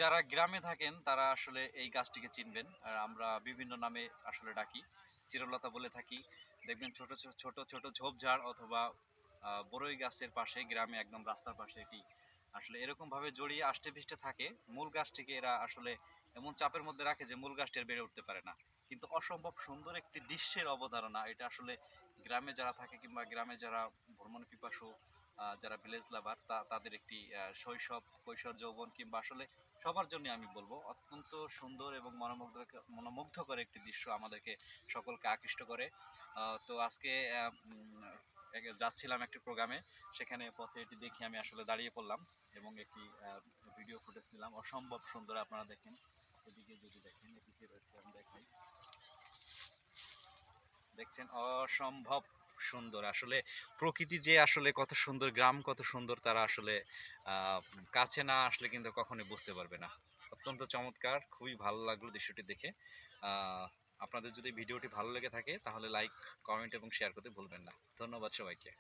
যারা গ্রামে থাকেন তারা আসলে এই গাছটিকে চিনবেন, আর আমরা বিভিন্ন নামে আসলে ডাকি। চিরলতা বলে থাকি। দেখবেন ছোট ছোট ছোট ছোট ঝোপঝাড় অথবা বড়ই গাছের পাশে, গ্রামে একদম রাস্তার পাশে এটি আসলে এরকম ভাবে জড়িয়ে আষ্টে পৃষ্ঠে থাকে। মূল গাছটিকে এরা আসলে এমন চাপের মধ্যে রাখে যে মূল গাছটি আর বেড়ে উঠতে পারে না। কিন্তু অসম্ভব সুন্দর একটি দৃশ্যের অবতারণা এটা আসলে। গ্রামে যারা থাকে কিংবা গ্রামে যারা ভ্রমণ পিপাসু, যারা ভিলেজ লাভার, তাদের একটি শৈশব, কৈশোর, যৌবন কিংবা আসলে সবার জন্য আমি বলবো অত্যন্ত সুন্দর এবং মনোমুগ্ধকর একটি দৃশ্য আমাদেরকে সকলকে আকৃষ্ট করে। তো আজকে যাচ্ছিলাম একটি প্রোগ্রামে, সেখানে পথে এটি দেখে আমি আসলে দাঁড়িয়ে পড়লাম এবং একটি ভিডিও ফুটেজ নিলাম। অসম্ভব সুন্দর, আপনারা দেখেন। এদিকে যদি দেখেন, এদিকে রয়েছে, আমি দেখাই, দেখছেন অসম্ভব সুন্দর আসলে। প্রকৃতি যে আসলে কত সুন্দর, গ্রাম কত সুন্দর, তারা আসলে আহ, কাছে না আসলে কিন্তু কখনোই বুঝতে পারবে না। অত্যন্ত চমৎকার, খুবই ভালো লাগলো দৃশ্যটি দেখে। আহ, আপনাদের যদি ভিডিওটি ভালো লেগে থাকে তাহলে লাইক, কমেন্ট এবং শেয়ার করতে ভুলবেন না। ধন্যবাদ সবাইকে।